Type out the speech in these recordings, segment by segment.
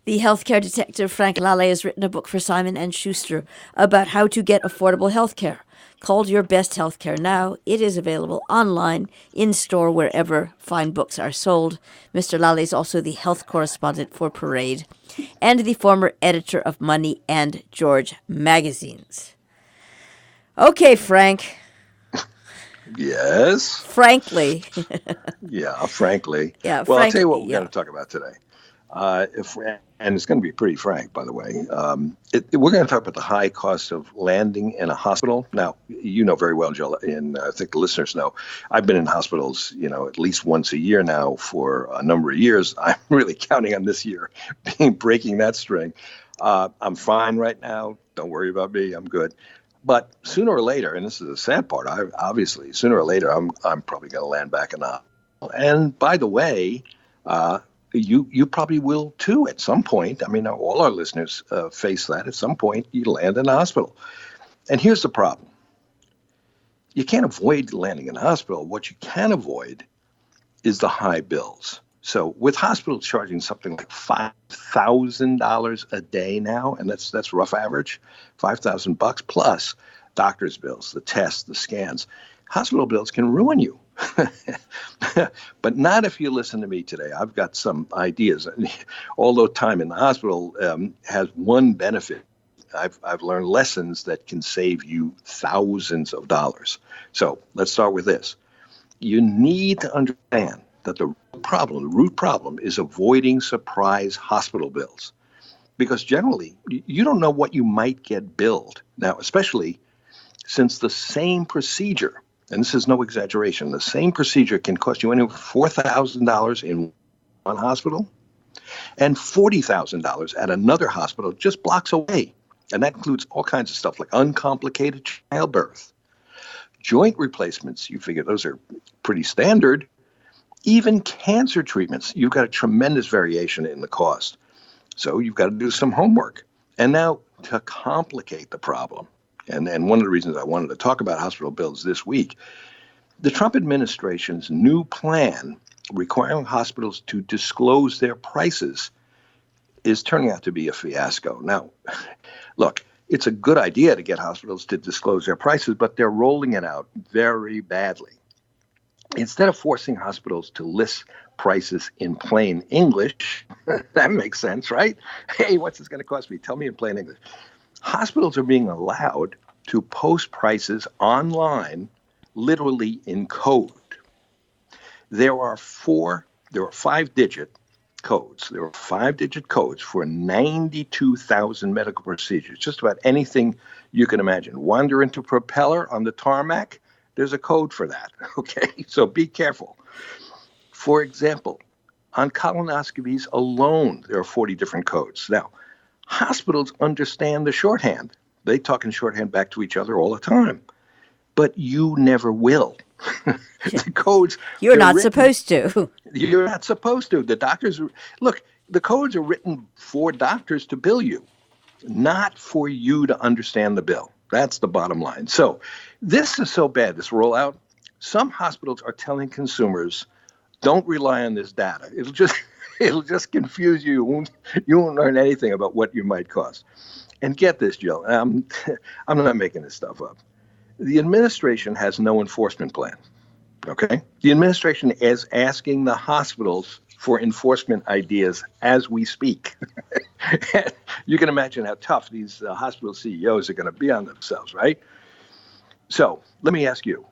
The healthcare detective Frank Lalli has written a book for Simon & Schuster about how to get affordable healthcare. Called Your Best Healthcare Now. It is available online, in-store, wherever fine books are sold. Mr. Lalli is also the health correspondent for Parade and the former editor of Money and George magazines. Okay, Frank. Yes. Frankly. Frankly. Yeah, well, I'll tell you what we're yeah. going to talk about today. And it's going to be pretty frank, by the way. We're going to talk about the high cost of landing in a hospital. Now, you know very well, Jill, and I think the listeners know, I've been in hospitals, at least once a year now for a number of years. I'm really counting on this year breaking that string. I'm fine right now. Don't worry about me. I'm good. But sooner or later, and this is the sad part, obviously, sooner or later, I'm probably going to land back in a hospital. And by the way, you probably will too at some point. I mean, all our listeners face that. At some point, you land in a hospital. And here's the problem. You can't avoid landing in a hospital. What you can avoid is the high bills. So with hospitals charging something like $5,000 a day now, and that's rough average, $5,000 plus doctor's bills, the tests, the scans, hospital bills can ruin you. But not if you listen to me today. I've got some ideas. Although time in the hospital has one benefit, I've learned lessons that can save you thousands of dollars. So let's start with this. You need to understand that the root problem is avoiding surprise hospital bills. Because generally, you don't know what you might get billed. Now, especially since the same procedure, and this is no exaggeration, the same procedure can cost you anywhere from $4,000 in one hospital and $40,000 at another hospital just blocks away. And that includes all kinds of stuff like uncomplicated childbirth, joint replacements. You figure those are pretty standard. Even cancer treatments, you've got a tremendous variation in the cost. So you've got to do some homework. And now to complicate the problem, and one of the reasons I wanted to talk about hospital bills this week, the Trump administration's new plan requiring hospitals to disclose their prices is turning out to be a fiasco. Now, look, it's a good idea to get hospitals to disclose their prices, but they're rolling it out very badly. Instead of forcing hospitals to list prices in plain English, that makes sense, right? Hey, what's this going to cost me? Tell me in plain English. Hospitals are being allowed to post prices online, literally in code. There are 5-digit codes. There are 5-digit codes for 92,000 medical procedures, just about anything you can imagine. Wander into propeller on the tarmac, there's a code for that, okay? So be careful. For example, on colonoscopies alone, there are 40 different codes. Now, hospitals understand the shorthand. They talk in shorthand back to each other all the time. But you never will. The codes... You're not supposed to. You're not supposed to. The doctors... Look, the codes are written for doctors to bill you, not for you to understand the bill. That's the bottom line. So this is so bad, this rollout. Some hospitals are telling consumers, don't rely on this data. It'll just confuse you. You won't learn anything about what you might cost. And get this, Jill. I'm not making this stuff up. The administration has no enforcement plan. Okay? The administration is asking the hospitals for enforcement ideas as we speak. You can imagine how tough these hospital CEOs are going to be on themselves, right? So let me ask you,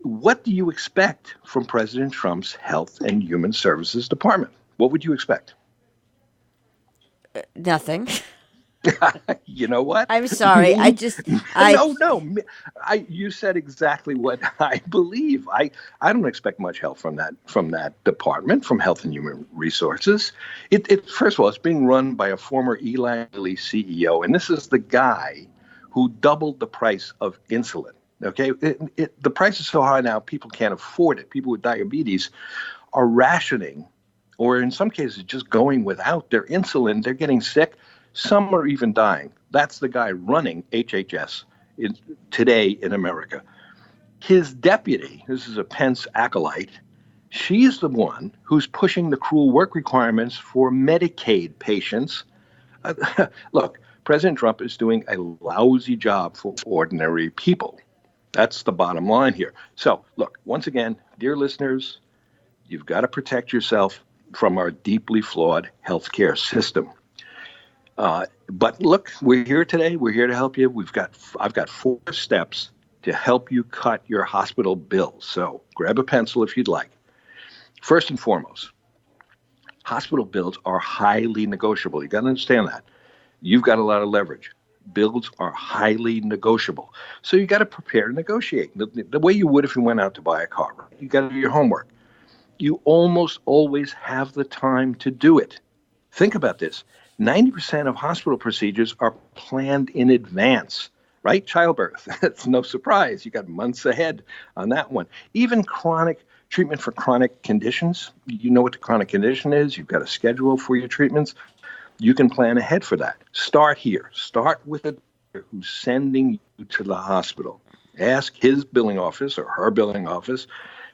what do you expect from President Trump's Health and Human Services Department? What would you expect? Nothing. You know what? I'm sorry. No. You said exactly what I believe. I don't expect much help from that department, from Health and Human Resources. It first of all, it's being run by a former Eli Lilly CEO, and this is the guy who doubled the price of insulin. Okay, the price is so high now, people can't afford it. People with diabetes are rationing, or in some cases, just going without their insulin. They're getting sick. Some are even dying. That's the guy running HHS today in America. His deputy, this is a Pence acolyte, She is the one who's pushing the cruel work requirements for Medicaid patients. Look, President Trump is doing a lousy job for ordinary people. That's the bottom line here. So, look, once again, dear listeners, you've got to protect yourself from our deeply flawed healthcare system. But look, we're here today. We're here to help you. I've got 4 steps to help you cut your hospital bills. So grab a pencil if you'd like. First and foremost, hospital bills are highly negotiable. You got to understand that. You've got a lot of leverage. Bills are highly negotiable. So you got to prepare to negotiate the way you would if you went out to buy a car. Right? You got to do your homework. You almost always have the time to do it. Think about this. 90% of hospital procedures are planned in advance, right? Childbirth, it's no surprise. You got months ahead on that one. Even treatment for chronic conditions. You know what the chronic condition is. You've got a schedule for your treatments. You can plan ahead for that. Start here. Start with a doctor who's sending you to the hospital. Ask his billing office or her billing office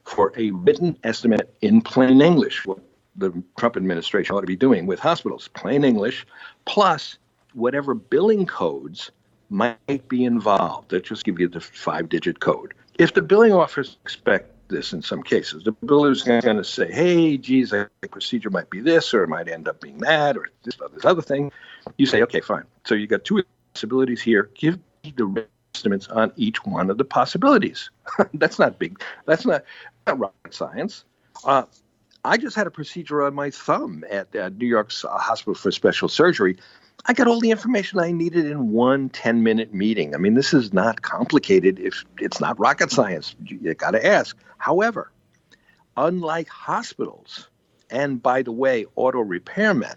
for a written estimate in plain English, what the Trump administration ought to be doing with hospitals, plain English, plus whatever billing codes might be involved. They'll just give you the 5-digit code. If the billing office expect this in some cases, the biller is going to say, hey, geez, the procedure might be this, or it might end up being that, or this other thing. You say, okay, fine. So you got 2 possibilities here. Give me the estimates on each one of the possibilities. That's not big. That's not rocket science. I just had a procedure on my thumb at New York's Hospital for Special Surgery. I got all the information I needed in one 10-minute meeting. I mean, this is not complicated. If it's not rocket science, you got to ask. However, unlike hospitals, and by the way, auto repairmen,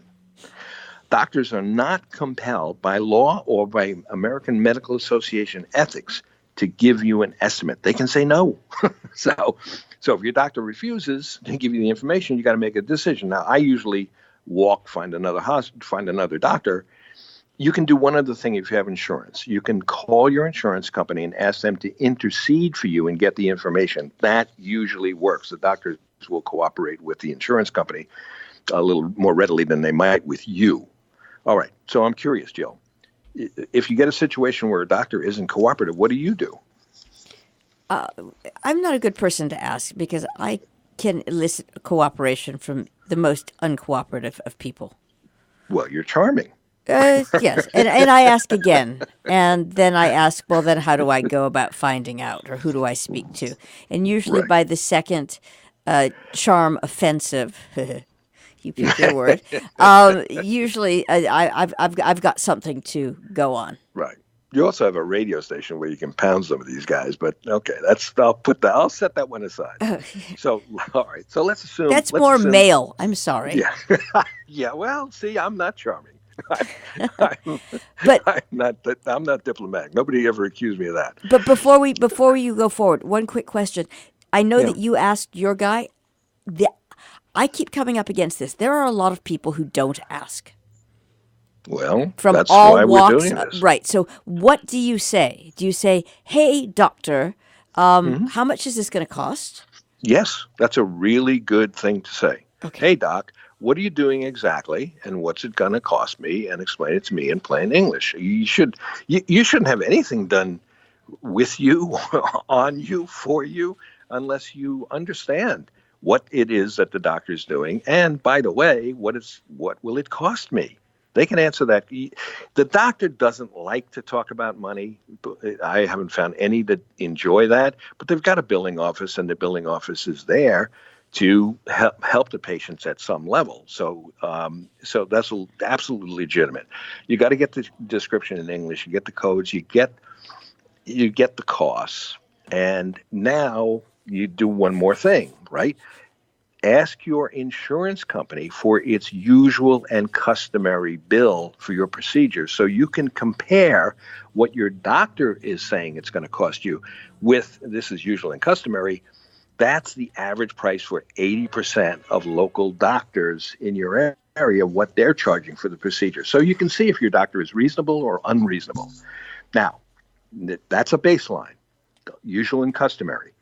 doctors are not compelled by law or by American Medical Association ethics to give you an estimate. They can say no. So if your doctor refuses to give you the information, you got to make a decision. Now, I usually find another doctor. You can do one other thing if you have insurance. You can call your insurance company and ask them to intercede for you and get the information. That usually works. The doctors will cooperate with the insurance company a little more readily than they might with you. All right. So I'm curious, Jill. If you get a situation where a doctor isn't cooperative, what do you do? I'm not a good person to ask because I can elicit cooperation from the most uncooperative of people. Well, you're charming. Yes, and I ask again, and then I ask, well, then how do I go about finding out, or who do I speak to? And usually by the second charm offensive, you pick your word, usually I've got something to go on. Right. You also have a radio station where you can pound some of these guys, but okay, I'll set that one aside. So, all right. So let's assume that's more male. I'm sorry. Yeah. Yeah. Well, see, I'm not charming. But I'm not diplomatic. Nobody ever accused me of that. But before you go forward, one quick question. I know that you asked your guy. I keep coming up against this. There are a lot of people who don't ask. Well, from that's all why walks, we're doing this. Right. So what do you say? Do you say, hey, doctor, how much is this going to cost? Yes, that's a really good thing to say. Okay. Hey, doc, what are you doing exactly, and what's it going to cost me? And explain it to me in plain English. You shouldn't have anything done with you, on you, for you, unless you understand what it is that the doctor's doing. And by the way, what will it cost me? They can answer that. The doctor doesn't like to talk about money. I haven't found any that enjoy that, but they've got a billing office, and the billing office is there to help the patients at some level. So that's absolutely legitimate. You got to get the description in English. You get the codes. You get the costs, and now you do one more thing, right? Ask your insurance company for its usual and customary bill for your procedure so you can compare what your doctor is saying it's going to cost you with this is usual and customary. That's the average price for 80% of local doctors in your area, what they're charging for the procedure. So you can see if your doctor is reasonable or unreasonable. Now, that's a baseline, usual and customary.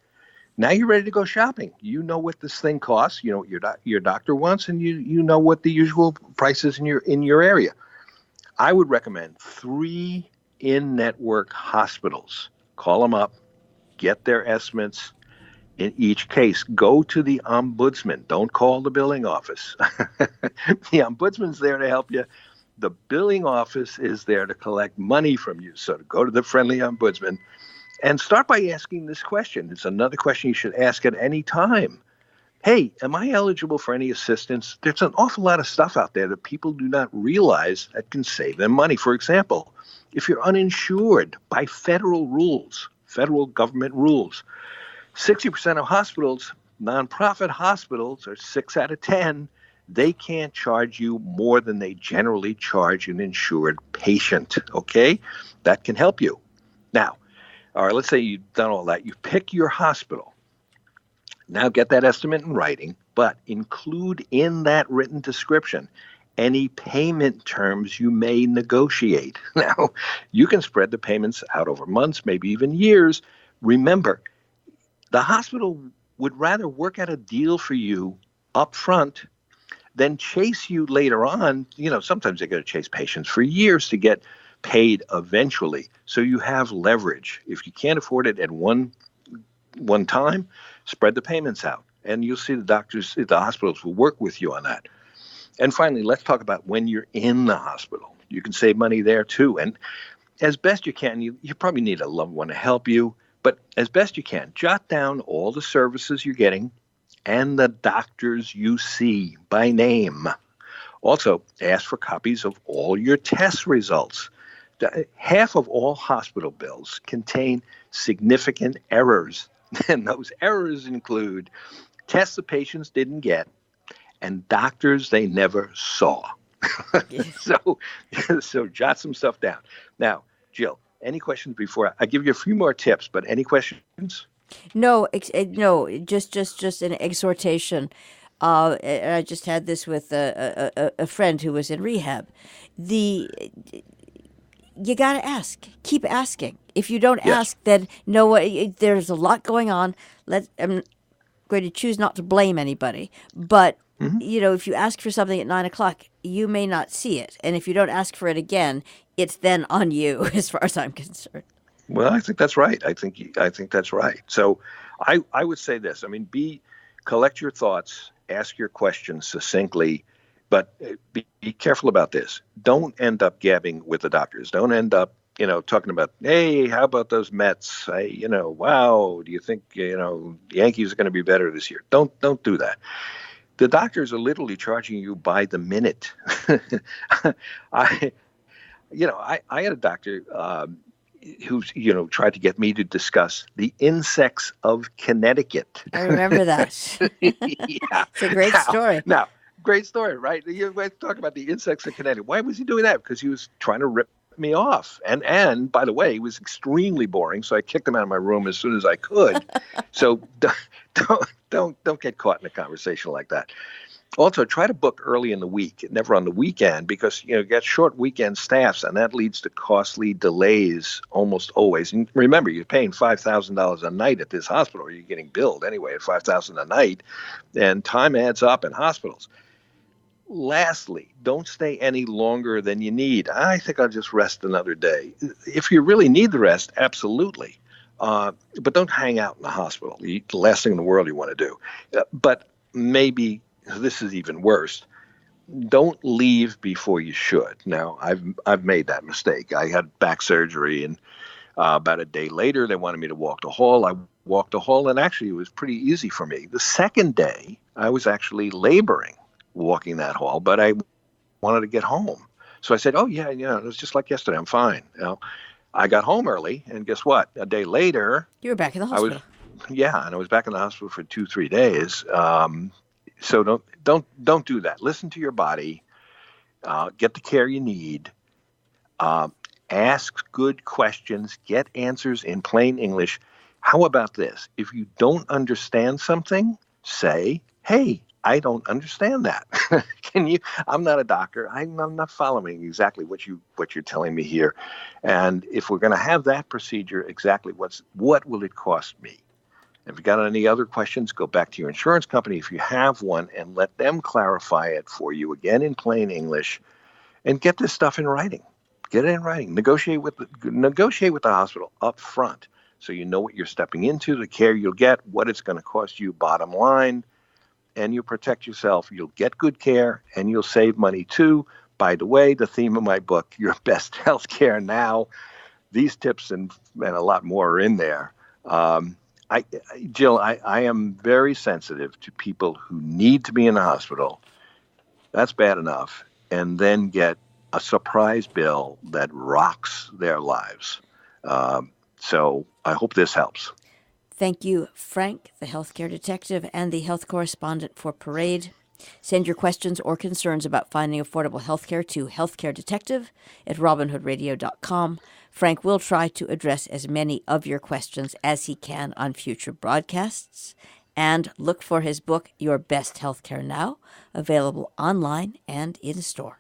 Now you're ready to go shopping. You know what this thing costs. You know what your doctor wants, and you know what the usual price is in your area. I would recommend 3 in-network hospitals. Call them up, get their estimates. In each case, go to the ombudsman. Don't call the billing office. The ombudsman's there to help you. The billing office is there to collect money from you. So to go to the friendly ombudsman and start by asking this question. It's another question you should ask at any time. Hey, am I eligible for any assistance? There's an awful lot of stuff out there that people do not realize that can save them money. For example, if you're uninsured by federal rules, federal government rules, 60% of hospitals, nonprofit hospitals, are 6 out of 10. They can't charge you more than they generally charge an insured patient. Okay? That can help you. Now, all right, let's say you've done all that. You pick your hospital. Now get that estimate in writing, but include in that written description any payment terms you may negotiate. Now, you can spread the payments out over months, maybe even years. Remember, the hospital would rather work out a deal for you up front than chase you later on. You know, sometimes they're going to chase patients for years to get paid eventually. So you have leverage. If you can't afford it at one time, spread the payments out. And you'll see the hospitals will work with you on that. And finally, let's talk about when you're in the hospital. You can save money there too. And as best you can, you probably need a loved one to help you. But as best you can, jot down all the services you're getting and the doctors you see by name. Also, ask for copies of all your test results. Half of all hospital bills contain significant errors, and those errors include tests the patients didn't get and doctors they never saw. So jot some stuff down. Now, Jill, any questions before I give you a few more tips? But any questions? No, no, just an exhortation. And I just had this with a friend who was in rehab. You got to ask. Keep asking. If you don't ask, then no. There's a lot going on. I'm going to choose not to blame anybody, but if you ask for something at 9:00, you may not see it, and if you don't ask for it again, it's then on you, as far as I'm concerned. Well, I think that's right. I think that's right. So, I would say this. I mean, collect your thoughts, ask your questions succinctly, but be careful about this. Don't end up gabbing with the doctors. Don't end up, talking about, hey, how about those Mets? Wow, do you think, the Yankees are going to be better this year? Don't do that. The doctors are literally charging you by the minute. I had a doctor who tried to get me to discuss the insects of Connecticut. I remember that. Yeah. It's a great story. Now, great story, right? You talk about the insects of Connecticut. Why was he doing that? Because he was trying to rip me off. And by the way, he was extremely boring, so I kicked him out of my room as soon as I could. So don't get caught in a conversation like that. Also, try to book early in the week, never on the weekend, because you get short weekend staffs, and that leads to costly delays almost always. And remember, you're paying $5,000 a night at this hospital, or you're getting billed anyway at $5,000 a night, and time adds up in hospitals. Lastly, don't stay any longer than you need. I think I'll just rest another day. If you really need the rest, absolutely. But don't hang out in the hospital. The last thing in the world you want to do. But maybe this is even worse. Don't leave before you should. Now, I've made that mistake. I had back surgery, and about a day later, they wanted me to walk the hall. I walked the hall, and actually, it was pretty easy for me. The second day, I was actually laboring walking that hall, but I wanted to get home. So I said, oh, yeah, it was just like yesterday. I'm fine. I got home early, and guess what? A day later, you were back in the hospital. I was back in the hospital for 2-3 days. So don't do that. Listen to your body. Get the care you need. Ask good questions. Get answers in plain English. How about this? If you don't understand something, say, hey, I don't understand that. Can you? I'm not a doctor. I'm not following exactly what you're telling me here. And if we're going to have that procedure, exactly what will it cost me? If you got any other questions, go back to your insurance company if you have one and let them clarify it for you again in plain English, and get this stuff in writing. Get it in writing. Negotiate with the hospital up front so you know what you're stepping into, the care you'll get, what it's going to cost you bottom line, and you protect yourself. You'll get good care and you'll save money too. By the way, the theme of my book, Your Best Healthcare Now, these tips and a lot more are in there. Jill, I am very sensitive to people who need to be in the hospital. That's bad enough. And then get a surprise bill that rocks their lives. So I hope this helps. Thank you, Frank, the healthcare detective and the health correspondent for Parade. Send your questions or concerns about finding affordable healthcare to healthcaredetective@robinhoodradio.com. Frank will try to address as many of your questions as he can on future broadcasts. And look for his book, Your Best Healthcare Now, available online and in store.